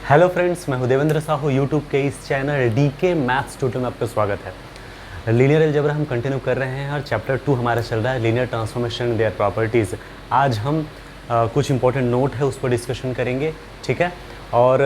Hello friends, मैं हूं Devendra Sahu. YouTube के इस चैनल डीके मैथ्स ट्यूटोरियल में आपका स्वागत है। लीनियर अलजेब्रा हम कंटिन्यू कर रहे हैं और चैप्टर 2 हमारा चल रहा है लीनियर ट्रांसफॉर्मेशन देयर प्रॉपर्टीज़। आज हम कुछ इंपॉर्टेंट नोट है उस पर डिस्कशन करेंगे, ठीक है। और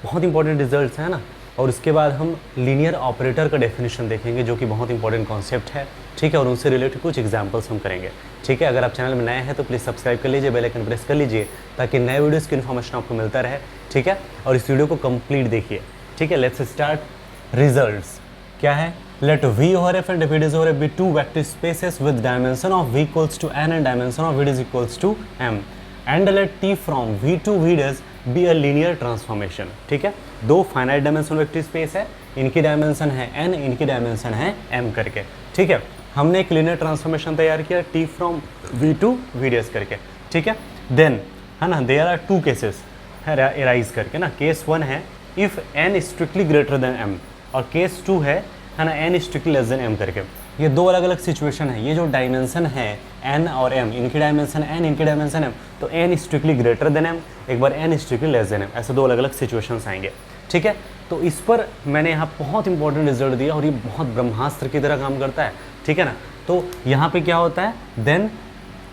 बहुत इंपॉर्टेंट रिजल्ट्स हैं ना। और उसके बाद हम लीनियर ऑपरेटर का डेफिनेशन देखेंगे जो कि बहुत इंपॉर्टेंट कॉन्सेप्ट है, ठीक है। और उनसे रिलेटेड कुछ एग्जांपल्स हम करेंगे, ठीक है। अगर आप चैनल में नए हैं तो प्लीज़ सब्सक्राइब कर लीजिए, बेल आइकन प्रेस कर लीजिए ताकि नए वीडियोस की इन्फॉर्मेशन आपको मिलता रहे, ठीक है। और इस वीडियो को कंप्लीट देखिए, ठीक है। Let's start. रिजल्ट्स क्या है? Let V over F and V is over F be two vector spaces with dimension of V equals to n and dimension of V is equals to m and let T from V to V dash be a linear transformation, ठीक है। दो finite dimension vector space है, इनकी dimension है n, इनकी dimension है m करके, ठीक है। हमने एक लीनियर ट्रांसफॉर्मेशन तैयार किया T from V to V dash करके, ठीक है। देन है ना, देयर आर टू केसेस है एराइज करके ना। केस 1 है if n strictly greater than m और केस 2 है ना n strictly less than m करके। ये दो अलग अलग सिचुएशन है। ये जो डायमेंशन है n और m, इनकी डायमेंशन n, इनकी डायमेंशन m, तो n strictly greater than m, एक बार n strictly less than m, ऐसे दो अलग अलग सिचुएशंस आएंगे, ठीक है। तो इस पर मैंने यहाँ बहुत इंपॉर्टेंट रिजल्ट दिया और ये बहुत ब्रह्मास्त्र की तरह काम करता है, ठीक है ना। तो यहाँ पे क्या होता है, then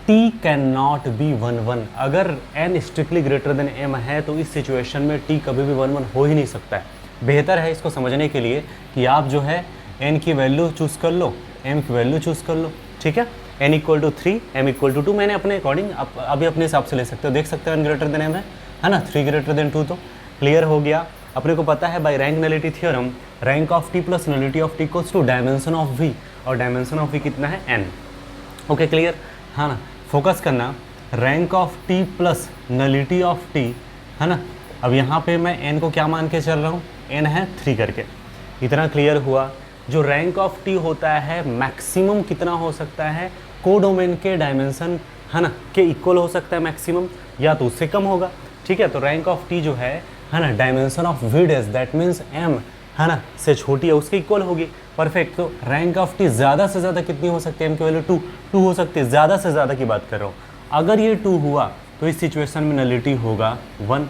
T can not be 1 1। अगर n strictly greater than m है तो इस सिचुएशन में T कभी भी 1 1 हो ही नहीं सकता है। बेहतर है इसको समझने के लिए कि आप जो है n की वैल्यू चूज़ कर लो, m की वैल्यू चूज़ कर लो, ठीक है। n equal to 3, m equal to 2 मैंने अपने अकॉर्डिंग अभी अपने हिसाब से ले सकते हो। देख सकते हो n ग्रेटर देन m है ना, 3 ग्रेटर देन 2, तो क्लियर हो गया। अपने को पता है by rank nullity theorem rank of t plus nullity of t equals to dimension of v, और डायमेंशन ऑफ v कितना है n। ओके क्लियर, हाँ ना। फोकस करना, rank of t plus nullity of t, है ना। अब यहाँ पे मैं n को क्या मान के चल रहा हूँ, n है 3 करके, इतना क्लियर हुआ। जो रैंक ऑफ t होता है मैक्सिमम कितना हो सकता है, कोडोमेन के डायमेंशन है ना के इक्वल हो सकता है मैक्सिमम, या तो उससे कम होगा, ठीक है। तो रैंक ऑफ t जो है ना dimension of v dash that means m है ना से छोटी है, उसके इक्वल होगी। परफेक्ट। तो रैंक ऑफ t ज़्यादा से ज़्यादा कितनी हो सकती है, m की वैल्यू 2 हो सकती है, ज़्यादा से ज़्यादा की बात कर रहा हूँ। अगर ये 2 हुआ तो इस सिचुएशन में नलिटी होगा 1,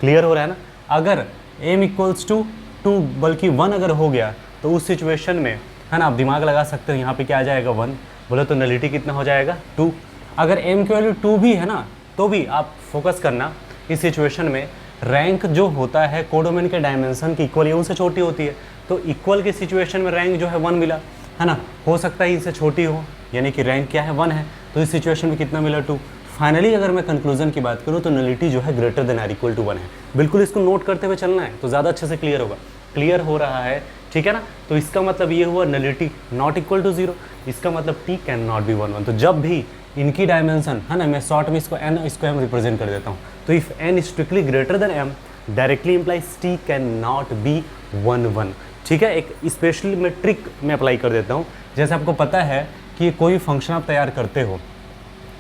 क्लियर हो रहा है ना। अगर m इक्वल्स टू 2 बल्कि 1 अगर हो गया तो उस सिचुएशन में है ना, आप दिमाग लगा सकते हो, यहाँ पे क्या आ जाएगा 1, बोले तो नलिटी कितना हो जाएगा 2। अगर m की वैल्यू 2 भी है ना तो भी आप फोकस करना, इस सिचुएशन में रैंक जो होता है कोडोमेन के डायमेंशन की इक्वल या उनसे छोटी होती है। तो इक्वल के सिचुएशन में रैंक जो है 1 मिला, है ना। हो सकता है इनसे छोटी हो, यानी कि रैंक क्या है 1 है, तो इस सिचुएशन में कितना मिला 2। फाइनली अगर मैं कंक्लूजन की बात करूँ तो नलिटी जो है greater than or equal to 1 है। बिल्कुल इसको नोट करते हुए चलना है तो ज़्यादा अच्छे से क्लियर होगा। क्लियर हो रहा है, ठीक है ना। तो इसका मतलब ये हुआ नलिटी नॉट इक्वल टू 0, इसका मतलब T कैन नॉट बी 1 1। तो जब भी इनकी डायमेंशन है ना, मैं शॉर्ट में इसको n इसको m रिप्रेजेंट कर देता हूँ, तो if n strictly greater than m directly implies T can not be 1 1, ठीक है। एक स्पेशली मैं ट्रिक में अप्लाई कर देता हूँ। जैसे आपको पता है कि कोई फंक्शन आप तैयार करते हो,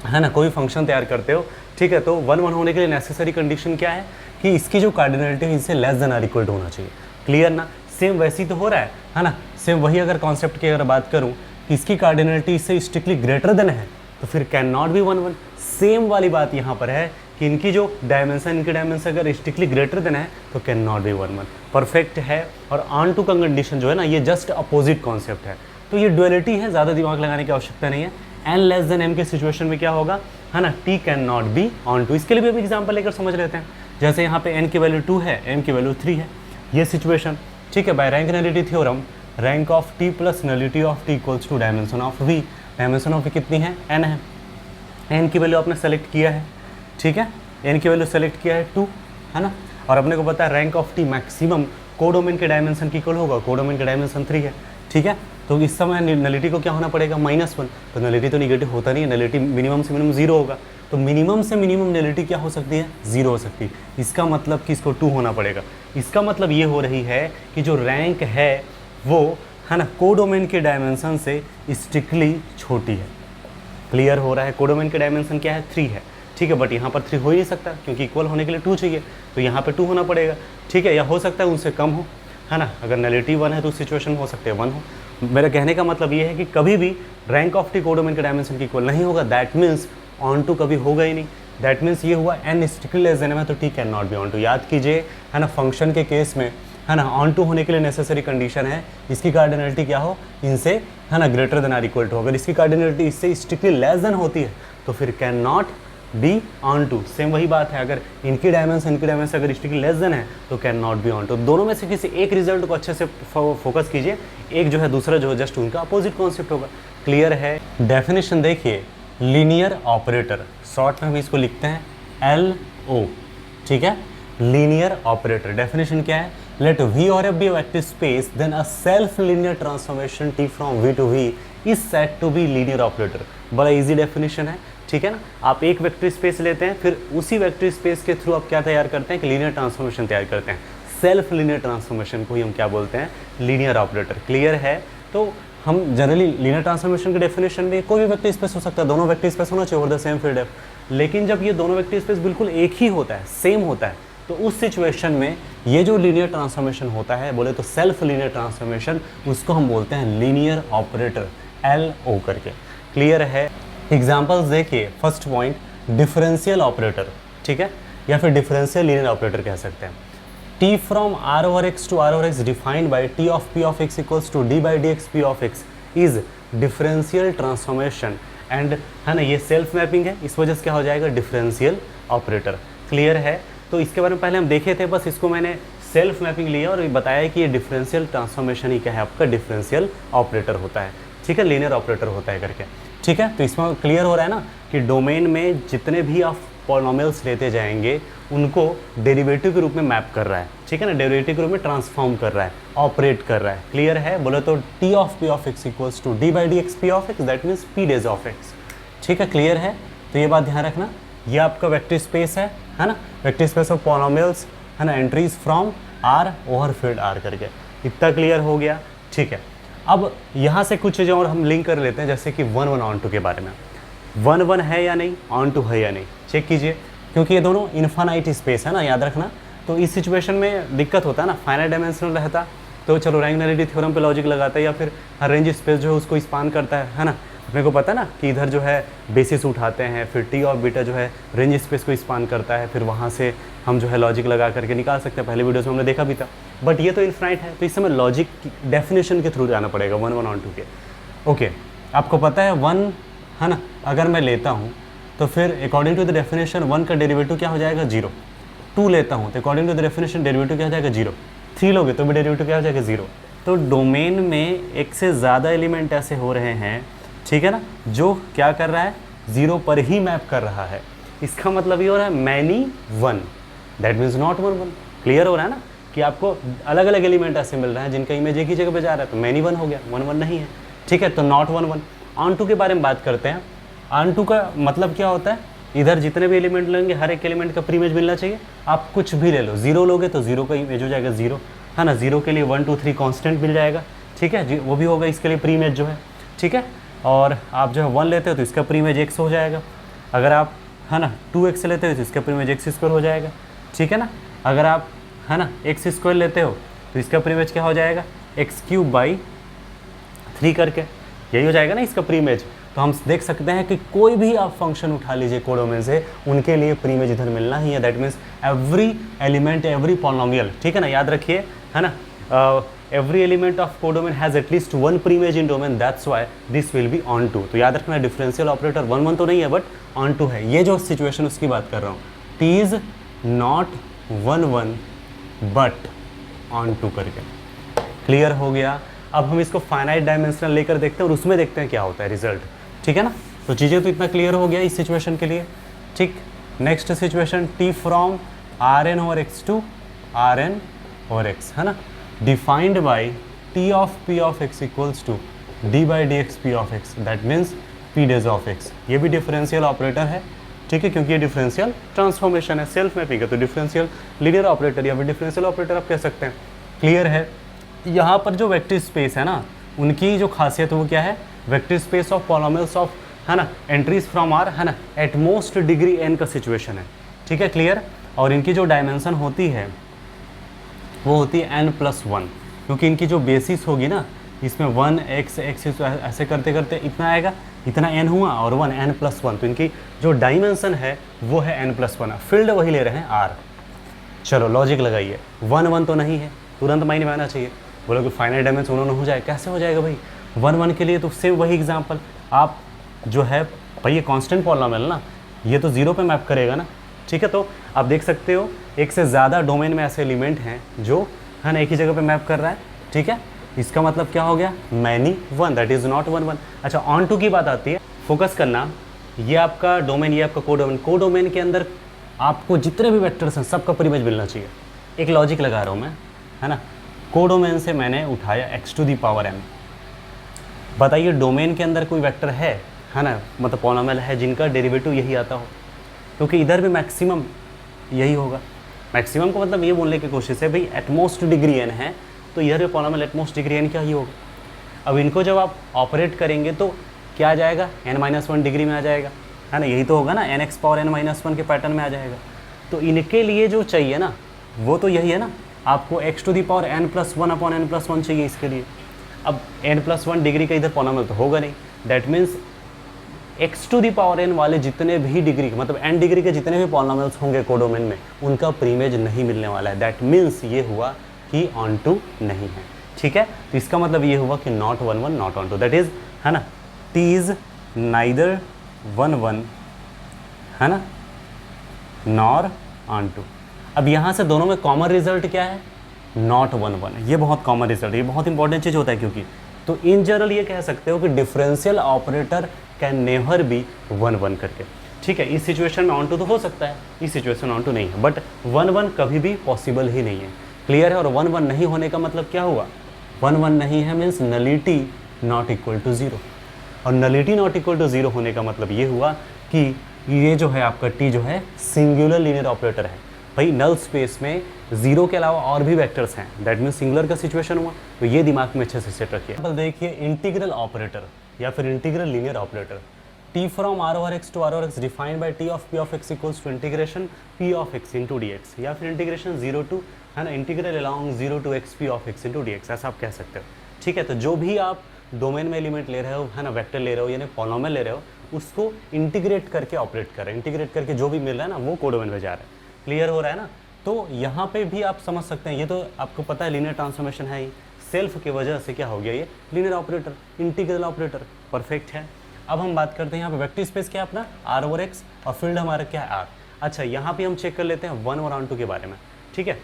है ना, कोई फंक्शन तैयार करते हो, ठीक है। तो 1 1 होने के लिए नेसेसरी कंडीशन क्या है कि इसकी जो कार्डिनलिटी है इससे less than or equal to होना चाहिए, क्लियर ना। सेम वैसी तो हो रहा है ना। सेम वही अगर कॉन्सेप्ट की अगर बात करूँ कि इसकी कार्डिनलिटी इससे स्ट्रिक्टली ग्रेटर देन है तो फिर कैन नॉट बी 1 1। सेम वाली बात यहाँ पर है कि इनकी जो डायमेंशन, इनकी डायमेंशन अगर स्ट्रिक्टली ग्रेटर देन है तो कैन नॉट बी 1 1। परफेक्ट है। और ऑन टू का कंडीशन जो है ना, ये जस्ट अपोजिट कॉन्सेप्ट है। तो ये डुअलिटी है, ज़्यादा दिमाग लगाने की आवश्यकता नहीं है। n लेस देन m के सिचुएशन में क्या होगा, है ना, T can not be onto. इसके लिए भी हम एग्जाम्पल लेकर समझ लेते हैं। जैसे यहाँ पे n की वैल्यू 2 है, m की वैल्यू 3 है, ये सिचुएशन, ठीक है। By rank nullity theorem rank of t plus nullity of t equals to dimension of v। Dimension of v कितनी है, n है। n की वैल्यू आपने सेलेक्ट किया है, ठीक है। n की वैल्यू सेलेक्ट किया है 2, है ना। और अपने को पता है rank of t maximum codomain के डायमेंशन की इक्वल होगा, कोडोमेन के डायमेंशन 3 है, ठीक है। तो इस समय नलिटी को क्या होना पड़ेगा, -1। तो नलिटी तो निगेटिव होता नहीं है, नलिटी मिनिमम से मिनिमम 0 होगा। तो मिनिमम से मिनिमम नलिटी क्या हो सकती है, 0 हो सकती है। इसका मतलब कि इसको 2 होना पड़ेगा। इसका मतलब ये हो रही है कि जो रैंक है वो, है ना, कोडोमेन के डायमेंशन से स्ट्रिक्टली छोटी है। क्लियर हो रहा है। कोडोमेन के डायमेंशन क्या है, 3 है, ठीक है। बट यहाँ पर 3 हो ही नहीं सकता क्योंकि इक्वल होने के लिए 2 चाहिए, तो यहाँ पे 2 होना पड़ेगा, ठीक है। या हो सकता है उनसे कम हो, है ना। अगर नलिटी 1 है तो उस सिचुएशन में हो सकते हैं 1 हो। मेरा कहने का मतलब ये है कि कभी भी रैंक ऑफ टी कोडोमेन के डायमेंशन की इक्वल नहीं होगा, दैट मीन्स ऑन टू कभी होगा ही नहीं। दैट मीन्स ये हुआ n स्ट्रिक्टली लेस देन है तो t can not be onto. याद कीजिए है ना, फंक्शन के केस में है ना ऑन टू होने के लिए नेसेसरी कंडीशन है इसकी कार्डिनलिटी क्या हो, इनसे है ना greater than or equal to. अगर इसकी कार्डिनलिटी इससे स्ट्रिक्टली लेस देन होती है तो फिर can not be onto. Same वही बात है, अगर इनकी डायमेंशन अगर स्ट्रिक्टली लेस देन है तो can not be onto. दोनों में से किसी एक रिजल्ट को अच्छे से फोकस कीजिए, एक जो है दूसरा जो है जस्ट उनका अपोजिट कॉन्सेप्ट होगा। क्लियर है। डेफिनेशन देखिए, लीनियर ऑपरेटर, शॉर्ट में हम इसको लिखते हैं LO, ठीक है, लीनियर ऑपरेटर। डेफिनेशन क्या है, लेट V और F be a vector space then a self linear transformation T from V to V is said to be linear operator। बड़ा इजी डेफिनेशन है, ठीक है ना। आप एक वेक्टर स्पेस लेते हैं, फिर उसी वेक्टर स्पेस के थ्रू आप क्या तैयार करते हैं कि लीनियर ट्रांसफॉर्मेशन तैयार करते हैं। सेल्फ लीनियर ट्रांसफॉर्मेशन को ही हम क्या बोलते हैं, लीनियर ऑपरेटर। क्लियर है। तो हम जनरली लीनियर ट्रांसफॉर्मेशन के डेफिनेशन में कोई भी वेक्टर स्पेस हो सकता है, दोनों वेक्टर स्पेस होना चाहिए over the same field F. लेकिन जब ये दोनों वेक्टर स्पेस बिल्कुल एक ही होता है, सेम होता है, तो उस सिचुएशन में ये जो लीनियर ट्रांसफॉर्मेशन होता है, बोले तो सेल्फ लीनियर ट्रांसफॉर्मेशन, उसको हम बोलते हैं लीनियर ऑपरेटर, LO करके। क्लियर है। एग्जांपल्स देखिए, फर्स्ट पॉइंट डिफरेंशियल ऑपरेटर, ठीक है, या फिर डिफरेंशियल लीनियर ऑपरेटर कह सकते हैं। T from R over X to R over X defined by T of P of X equals to D by dx P of X is differential transformation and है ना, ये self mapping है, इस वजह से क्या हो जाएगा, डिफरेंशियल ऑपरेटर। क्लियर है। तो इसके बारे में पहले हम देखे थे, बस इसको मैंने सेल्फ मैपिंग लिया और बताया कि ये डिफरेंशियल ट्रांसफॉर्मेशन ही क्या है, आपका डिफरेंशियल ऑपरेटर होता है, ठीक है, लीनियर ऑपरेटर होता है करके, ठीक है। तो इसमें क्लियर हो रहा है ना कि डोमेन में जितने भी आप पॉलिनोमियल्स लेते जाएंगे उनको डेरिवेटिव के रूप में मैप कर रहा है, ठीक है ना, डेरिवेटिव के रूप में ट्रांसफॉर्म कर रहा है, ऑपरेट कर रहा है। क्लियर है। बोले तो T of P of X equals to D by dx P of X, that means P dash of X, ठीक है। क्लियर है। तो ये बात ध्यान रखना, ये आपका वेक्टर स्पेस है ना, वेक्टर स्पेस ऑफ पॉलिनोमियल्स है ना, entries from R over field R करके। इतना क्लियर हो गया, ठीक है। अब यहाँ से कुछ चीज़ें और हम लिंक कर लेते हैं, जैसे कि 1 1 ऑन टू के बारे में। 1 1 है या नहीं, ऑन टू है या नहीं, चेक कीजिए, क्योंकि ये दोनों इन्फानाइट स्पेस है ना, याद रखना। तो इस सिचुएशन में दिक्कत होता है ना, फाइनाइट डायमेंशनल रहता तो चलो रैंगुलरिटी थ्योरम पे लॉजिक लगाता है, या फिर हर रेंज स्पेस जो है उसको स्पान करता है ना। अपने को पता है ना कि इधर जो है बेसिस उठाते हैं, फिर T और बीटा जो है रेंज स्पेस को स्पान करता है, फिर वहाँ से हम जो है लॉजिक लगा करके निकाल सकते हैं। पहले वीडियोस में हमने देखा भी था, बट ये तो इनफाइनाइट है, तो इस समय लॉजिक डेफिनेशन के थ्रू जाना पड़ेगा 1 1 ऑन टू के। ओके, आपको पता है 1 है ना, अगर मैं लेता हूँ तो फिर अकॉर्डिंग टू द डेफिनेशन 1 का डेरिवेटिव क्या हो जाएगा, 0। 2 लेता हूँ तो according to the definition derivative क्या हो जाएगा, 0। 3 लोगे तो भी डेरिवेटिव क्या हो जाएगा, 0। तो डोमेन में एक से ज़्यादा एलिमेंट ऐसे हो रहे हैं, ठीक है ना, जो क्या कर रहा है, 0 पर ही मैप कर रहा है। इसका मतलब ये हो रहा है many 1, that means not 1 1। Clear हो रहा है ना कि आपको अलग अलग एलिमेंट ऐसे मिल रहे हैं जिनका इमेज एक ही जगह पे जा रहा है, तो मैनी 1 हो गया, 1 1 नहीं है, ठीक है। तो नॉट 1 1। ऑन टू के बारे में बात करते हैं। ऑन टू का मतलब क्या होता है, इधर जितने भी एलिमेंट लेंगे हर एक एलिमेंट का प्री इमेज मिलना चाहिए। आप कुछ भी ले लो, 0 लोगे तो 0 का इमेज हो जाएगा 0, है ना। 0 के लिए 1 2 3 कांस्टेंट मिल जाएगा, ठीक है, वो भी होगा इसके लिए प्री इमेज जो है, ठीक है। और आप जो है 1 लेते हो तो इसका प्री इमेज x हो जाएगा। अगर आप है ना 2x लेते हो तो इसका प्री इमेज x² हो जाएगा, ठीक है ना। अगर आप है ना x² लेते हो तो इसका प्री इमेज क्या हो जाएगा, x³/3 करके, यही हो जाएगा ना इसका प्री इमेज। तो हम देख सकते हैं कि कोई भी आप फंक्शन उठा लीजिए कोडोमेन से, उनके लिए प्री इमेज इधर मिलना ही है। That means every element, every polynomial, ठीक है ना, याद रखिए, है ना, every element of codomain has at least 1 pre-image in domain, that's why this will be on to। तो याद रखना डिफरेंशियल ऑपरेटर 1 1 तो नहीं है, बट on to है। ये जो सिचुएशन उसकी बात कर रहा हूँ, T is not 1 1 but on to करके। क्लियर हो गया। अब हम इसको फाइनाइट डायमेंशनल लेकर देखते हैं और उसमें देखते हैं क्या होता है रिजल्ट, ठीक है ना। तो चीज़ें तो इतना क्लियर हो गया इस सिचुएशन के लिए, ठीक। Next situation, T from Rn over X to Rn over X, है ना, defined by T of P of X equals to D by dx P of X, that means P days of X। ये भी differential operator है, ठीक है, क्योंकि ये differential transformation है, सेल्फ मैपिंग है, तो डिफरेंशियल लीनियर ऑपरेटर या फिर डिफरेंशियल ऑपरेटर आप कह सकते हैं। क्लियर है। यहाँ पर जो वेक्टर स्पेस है ना, उनकी जो खासियत है वो क्या है, vector space of polynomials of, है ना, एंट्रीज फ्रॉम R, है ना, एट मोस्ट डिग्री n का सिचुएशन है, ठीक है। क्लियर। और इनकी जो डायमेंशन होती है वो होती है n+1, क्योंकि इनकी जो बेसिस होगी ना, इसमें 1 x ऐसे करते करते इतना आएगा, इतना n हुआ और 1 n+1, तो इनकी जो डायमेंशन है वो है n+1, फील्ड वही ले रहे हैं r। चलो लॉजिक लगाइए, 1 1 तो नहीं है, तुरंत माइंड में आना चाहिए। बोलो कि फाइनाइट डायमेंशन उन्होंने हो जाए, कैसे हो जाएगा भाई? 1 1 के लिए तो सेम वही एग्जाम्पल, आप जो है भाई ये कांस्टेंट पॉलिनोमियल ना, ये तो 0 पे मैप करेगा ना, ठीक है। तो आप देख सकते हो एक से ज़्यादा डोमेन में ऐसे एलिमेंट हैं जो है ना एक ही जगह पे मैप कर रहा है, ठीक है। इसका मतलब क्या हो गया? Many one, that is not 1 1। अच्छा, ऑन टू की बात आती है, फोकस करना, ये आपका डोमेन, ये आपका कोडोमेन, कोडोमेन के अंदर आपको जितने भी वेक्टर्स हैं सबका प्रीमेज मिलना चाहिए। एक लॉजिक लगा रहा हूँ मैं, है ना। कोडोमेन से मैंने उठाया x⁴n, बताइए डोमेन के अंदर कोई वेक्टर है ना, मतलब पॉलिनोमियल है जिनका डेरिवेटिव यही आता हो, क्योंकि इधर भी मैक्सिमम यही होगा। मैक्सिमम को मतलब ये बोलने की कोशिश है भाई एटमोस्ट डिग्री n है, तो इधर भी पॉलिनोमियल एटमोस्ट डिग्री n क्या ही होगा। अब इनको जब आप ऑपरेट करेंगे तो क्या आ जाएगा? n-1 डिग्री में आ जाएगा, है ना, यही तो होगा ना, nx⁴n-1 के पैटर्न में आ जाएगा। तो इनके लिए जो चाहिए ना वो तो यही है ना, आपको x⁴n+1/n+1 चाहिए इसके लिए। अब n+1 डिग्री का इधर पॉलिनोमियल तो होगा नहीं, दैट मीन्स x⁴n वाले जितने भी डिग्री के, मतलब n डिग्री के जितने भी पॉलिनोमियल्स होंगे कोडोमेन में, उनका प्रीमेज नहीं मिलने वाला है। दैट मीन्स ये हुआ कि ऑन टू नहीं है, ठीक है। तो इसका मतलब ये हुआ कि not 1 1 not onto, that is, है ना, t इज नाइदर 1 1, है ना, नॉर ऑन टू। अब यहाँ से दोनों में कॉमन रिजल्ट क्या है? नॉट 1 1। ये बहुत कॉमन रिजल्ट, ये बहुत इंपॉर्टेंट चीज़ होता है, क्योंकि तो इन जनरल ये कह सकते हो कि differential operator can never be 1 1 करके, ठीक है। इस सिचुएशन में ऑन टू तो हो सकता है, इस सिचुएशन में ऑन टू नहीं है, बट 1 1 कभी भी पॉसिबल ही नहीं है, क्लियर है। और 1 1 नहीं होने का मतलब क्या हुआ? 1 1 नहीं है means nullity not equal to 0, और नलिटी नॉट इक्वल टू 0 होने का मतलब ये हुआ कि ये जो है आपका t जो है सिंगुलर लीनियर ऑपरेटर है। भाई नल स्पेस में 0 के अलावा और भी वेक्टर्स हैं, दैट मीन्स सिंगुलर का सिचुएशन हुआ, तो ये दिमाग में अच्छे से सेट रखिए। अब देखिए इंटीग्रल ऑपरेटर या फिर integral linear operator, t from r/x to r/x defined by t of p of x equals to integration p of x into dx, या फिर इंटीग्रेशन 0 टू, है ना, integral along 0 to x p of x into dx, ऐसा आप कह सकते हो, ठीक है। तो जो भी आप डोमेन में एलिमेंट ले रहे हो, है ना, वेक्टर ले रहे हो, यानी पॉलिनोमियल ले रहे हो, उसको इंटीग्रेट करके ऑपरेट कर रहे हैं, इंटीग्रेट करके जो भी मिल रहा है ना वो कोडोमेन में जा रहा है, क्लियर हो रहा है ना। तो यहाँ पे भी आप समझ सकते हैं, ये तो आपको पता है लीनियर ट्रांसफॉर्मेशन है ही, सेल्फ की वजह से क्या हो गया, ये linear operator, integral operator, perfect है। अब हम बात करते हैं यहाँ पे वेक्टर स्पेस क्या है अपना r/x, और फील्ड हमारा क्या है r। अच्छा, यहाँ पे हम चेक कर लेते हैं 1 और ऑन टू के बारे में, ठीक है।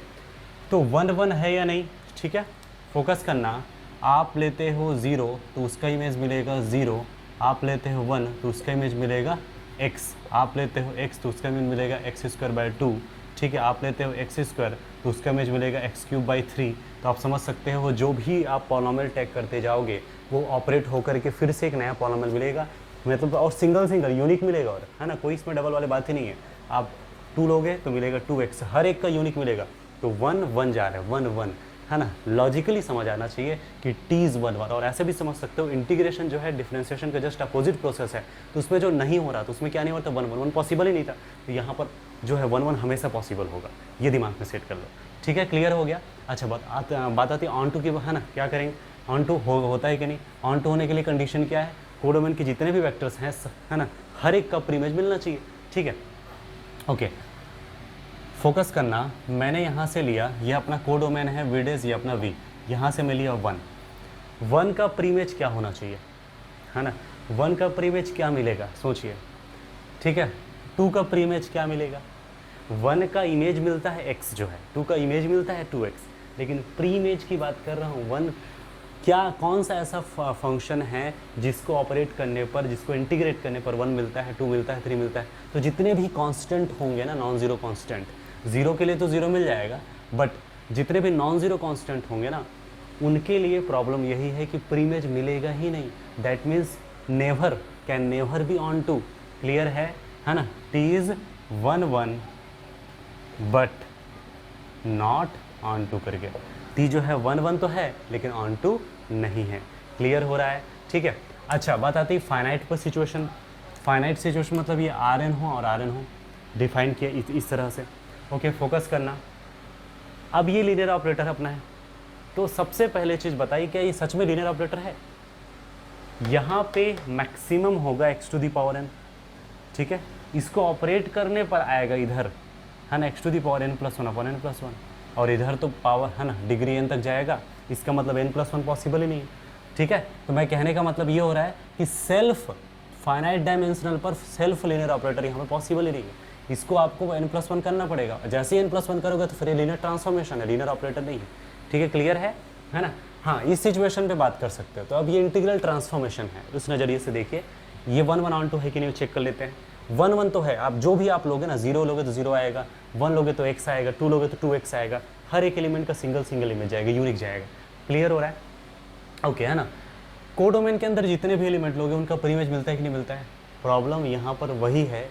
तो 1 1 है या नहीं, ठीक है, फोकस करना। आप लेते हो 0 तो उसका इमेज मिलेगा 0, आप लेते हो 1 तो उसका इमेज मिलेगा x, आप लेते हो x तो उसका इमेज मिलेगा x²/2, ठीक है, आप लेते हो x² तो उसका इमेज मिलेगा x³/3। तो आप समझ सकते हो जो भी आप पॉलिनोमियल टैग करते जाओगे वो ऑपरेट होकर के फिर से एक नया पॉलिनोमियल मिलेगा, मतलब और सिंगल यूनिक मिलेगा, और है ना, कोई इसमें डबल वाली बात ही नहीं है। आप 2 लोगे तो मिलेगा 2x, हर एक का यूनिक मिलेगा, तो 1 1 जा रहा है, 1 1, है ना। लॉजिकली समझ आना चाहिए कि t इज़ 1 1, और ऐसे भी समझ सकते हो इंटीग्रेशन जो है डिफरेंशिएशन का जस्ट अपोजिट प्रोसेस है, तो उसमें जो नहीं हो रहा तो उसमें क्या नहीं होता, 1 1 1 पॉसिबल ही नहीं था, तो यहाँ पर जो है 1 1 हमेशा पॉसिबल होगा, ये दिमाग में सेट कर लो, ठीक है, क्लियर हो गया। अच्छा, बात आती है ऑन टू की, है ना, क्या करेंगे, ऑन टू होता है कि नहीं। ऑन टू होने के लिए कंडीशन क्या है, कोडोमेन के जितने भी वेक्टर्स हैं, है ना, हर एक का प्रीमेज मिलना चाहिए, ठीक है, ओके। फोकस करना, मैंने यहाँ से लिया, ये अपना कोडोमेन है विडेज, ये अपना v, यहाँ से मैं लिया 1 का प्रीमेज क्या होना चाहिए, है ना, 1 का प्रीमेज क्या मिलेगा सोचिए, ठीक है। 2 का प्रीमेज क्या मिलेगा, 1 का इमेज मिलता है x जो है, 2 का इमेज मिलता है 2x, लेकिन प्रीमेज की बात कर रहा हूँ 1, क्या कौन सा ऐसा फंक्शन है जिसको ऑपरेट करने पर, जिसको इंटीग्रेट करने पर 1 मिलता है, 2 मिलता है, 3 मिलता है। तो जितने भी कांस्टेंट होंगे ना, नॉन ज़ीरो कांस्टेंट, 0 के लिए तो 0 मिल जाएगा, बट जितने भी नॉन ज़ीरो कांस्टेंट होंगे ना, उनके लिए प्रॉब्लम यही है कि प्रीमेज मिलेगा ही नहीं, that means never, can never be onto, clear है ना। t is 1 1 but not onto करके, t जो है 1 1 तो है लेकिन ऑन टू नहीं है, क्लियर हो रहा है, ठीक है। अच्छा, बात आती है फाइनाइट पर सिचुएशन। फाइनाइट सिचुएशन मतलब ये Rn हो और Rn हो, डिफाइन किया इस तरह से, ओके। फोकस करना, अब ये लीनियर ऑपरेटर अपना है, तो सबसे पहले चीज़ बताइए क्या ये सच में लीनियर ऑपरेटर है, यहाँ पे मैक्सिमम होगा x to the power n, ठीक है। इसको ऑपरेट करने पर आएगा इधर, है ना, x to the power n plus one upon n plus one, और इधर तो पावर, है ना, डिग्री n तक जाएगा, इसका मतलब n प्लस वन पॉसिबल ही नहीं है, ठीक है। तो मैं कहने का मतलब ये हो रहा है कि सेल्फ फाइनाइट डायमेंशनल पर सेल्फ लीनियर ऑपरेटर यहाँ पे पॉसिबल ही नहीं है, इसको आपको n प्लस वन करना पड़ेगा। जैसे ही n प्लस वन करोगे तो फिर ये लीनियर ट्रांसफॉर्मेशन है, लीनियर ऑपरेटर नहीं है, ठीक है, क्लियर है ना। हाँ, इस सिचुएशन पे बात कर सकते हो। तो अब ये इंटीग्रल ट्रांसफॉर्मेशन है, उस नज़रिए से देखिए, ये 1 1 ऑन टू है कि नहीं चेक कर लेते हैं। 1 1 तो है, आप जो भी आप लोगे ना, 0 लोगे तो 0 आएगा, 1 लोगे तो x आएगा, 2 लोगे तो 2x आएगा, हर एक एलिमेंट का सिंगल इमेज जाएगा, यूनिक जाएगा, क्लियर हो रहा है, ओके, है ना। कोडोमेन के अंदर जितने भी एलिमेंट लोगे उनका प्री इमेज मिलता है कि नहीं मिलता है। प्रॉब्लम यहाँ पर वही है,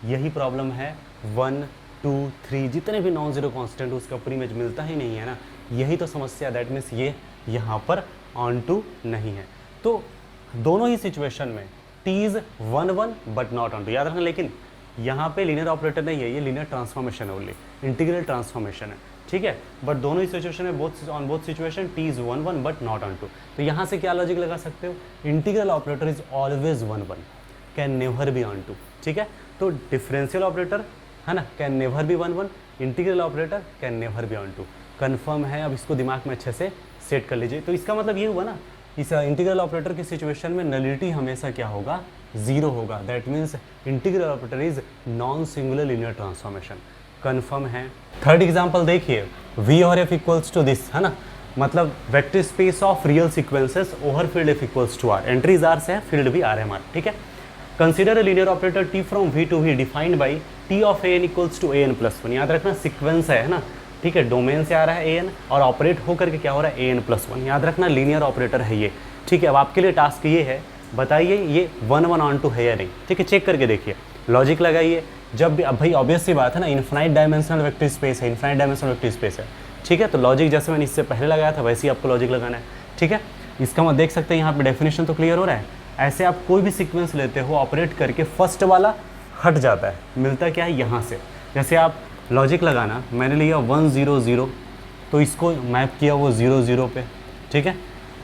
यही प्रॉब्लम है, 1 2 3 जितने भी नॉन जीरो कॉन्स्टेंट उसका प्री इमेज मिलता ही नहीं है ना, यही तो समस्या, दैट मीन्स ये यहाँ पर ऑन टू नहीं है। तो दोनों ही सिचुएशन में t is 1 1 but not onto, याद रखना। लेकिन यहाँ पे लीनियर ऑपरेटर नहीं है, ये लीनियर ट्रांसफॉर्मेशन है, ओनली इंटीग्रल ट्रांसफॉर्मेशन है, ठीक है। बट दोनों ही सिचुएशन में on both situation t is 1 1 but not onto. तो यहाँ से क्या लॉजिक लगा सकते हो, integral operator is always 1 1, can never be onto, ठीक है। तो डिफरेंशियल ऑपरेटर, है ना, can never be 1 1, integral operator can never be onto, confirm है। अब इसको दिमाग में अच्छे से सेट कर लीजिए। तो इसका मतलब ये हुआ ना, इस इंटीग्रल ऑपरेटर की सिचुएशन में नलिटी हमेशा क्या होगा, 0 होगा, that means integral operator is non singular linear transformation, confirm है। थर्ड एग्जांपल देखिए, v और f इक्वल्स टू दिस, है ना, मतलब vector space of real sequences over field f equals to r, entries r से है, फील्ड भी r है हमारा, ठीक है। Consider a linear operator t from v to v defined by t of an equals to an plus one, याद रखना sequence है ना, ठीक है, डोमेन से आ रहा है an और ऑपरेट होकर के क्या हो रहा है an प्लस वन, याद रखना लीनियर ऑपरेटर है ये, ठीक है। अब आपके लिए टास्क ये है, बताइए ये 1 1 ऑन टू है या नहीं, ठीक है, चेक करके देखिए, लॉजिक लगाइए। जब भी, अब भाई ऑब्वियस सी बात है ना, इनफाइनाइट डायमेंशनल वेक्टर स्पेस है, इनफाइनाइट डायमेंशनल वेक्टर स्पेस है, ठीक है। तो लॉजिक जैसे मैंने इससे पहले लगाया था वैसे ही आपको लॉजिक लगाना है, ठीक है। इसका मतलब देख सकते हैं यहाँ पे डेफिनेशन तो क्लियर हो रहा है। ऐसे आप कोई भी सीक्वेंस लेते हो, ऑपरेट करके फर्स्ट वाला हट जाता है, मिलता क्या है यहाँ से। जैसे आप लॉजिक लगाना, मैंने लिया 1 0 0, तो इसको मैप किया वो 0 0 पे, ठीक है।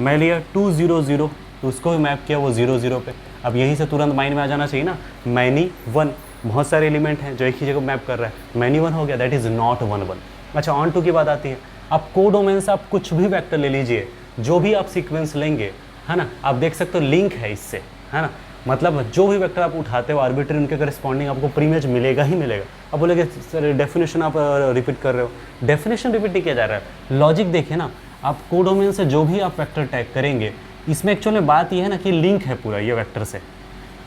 मैं लिया 2 0 0, तो उसको भी मैप किया वो 0 0 पे। अब यहीं से तुरंत माइंड में आ जाना चाहिए ना, मैनी 1, बहुत सारे एलिमेंट हैं जो एक ही जगह मैप कर रहा है, मैनी 1 हो गया, दैट इज़ नॉट 1 1। अच्छा, ऑन टू की बात आती है, अब कोडोमेन से आप कुछ भी वेक्टर ले लीजिए, जो भी आप सीक्वेंस लेंगे, है ना, आप देख सकते हो लिंक है इससे, है ना, मतलब जो भी वेक्टर आप उठाते हो आर्बिट्री, उनके करस्पॉन्डिंग आपको प्री इमेज मिलेगा ही मिलेगा। अब बोलेगे सर डेफिनेशन आप रिपीट कर रहे हो, डेफिनेशन रिपीट नहीं किया जा रहा है, लॉजिक देखिए ना। आप कोडोमेन से जो भी आप वेक्टर टैग करेंगे, इसमें एक्चुअली बात ये है ना कि लिंक है पूरा ये वेक्टर से,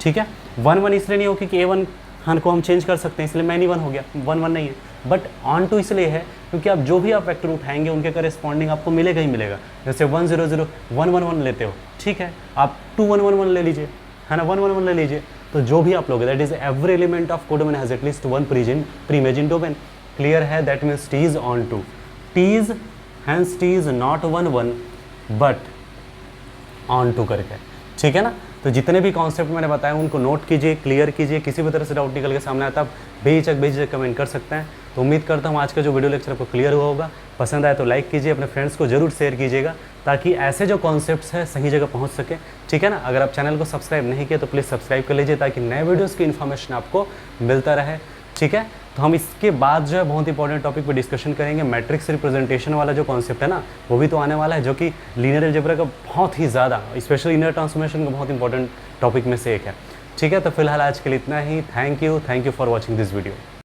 ठीक है। 1 1 इसलिए नहीं हो कि A1 हन को हम चेंज कर सकते हैं, इसलिए मैनी 1 हो गया, 1 1 नहीं है। बट ऑन टू इसलिए है क्योंकि आप जो भी आप वेक्टर उठाएंगे उनके करस्पॉन्डिंग आपको मिलेगा ही मिलेगा। जैसे 1 0 0 1 1 1 लेते हो, ठीक है, आप 2 1 1 1 ले लीजिए, है ना, 1 1 1 ले लीजिए, तो जो भी आप लोगे that is every element of codomain has at least 1 pre image in domain, clear है। That means t is onto, t is hence t is not 1 1 but onto करके, ठीक है ना। तो जितने भी कॉन्सेप्ट मैंने बताया उनको नोट कीजिए, क्लियर कीजिए, किसी भी तरह से डाउट निकल के सामने आता आप बेझिझक कमेंट कर सकते हैं। तो उम्मीद करता हूँ आज का जो वीडियो लेक्चर आपको क्लियर हुआ होगा, पसंद आए तो लाइक कीजिए, अपने फ्रेंड्स को जरूर शेयर कीजिएगा ताकि ऐसे जो कॉन्सेप्ट्स हैं सही जगह पहुँच सके, ठीक है ना। अगर आप चैनल को सब्सक्राइब नहीं किया तो प्लीज़ सब्सक्राइब कर लीजिए ताकि नए वीडियोज़ की इन्फॉर्मेशन आपको मिलता रहे, ठीक है। तो हम इसके बाद जो है बहुत इंपॉर्टेंट टॉपिक पे डिस्कशन करेंगे, मैट्रिक्स रिप्रेजेंटेशन वाला जो कॉन्सेप्ट है ना, वो भी तो आने वाला है, जो कि लीनियर अलजेब्रा का बहुत ही ज़्यादा, स्पेशली लीनियर ट्रांसफॉर्मेशन का बहुत इंपॉर्टेंट टॉपिक में से एक है, ठीक है। तो फिलहाल आज के लिए इतना ही, thank you for watching this video.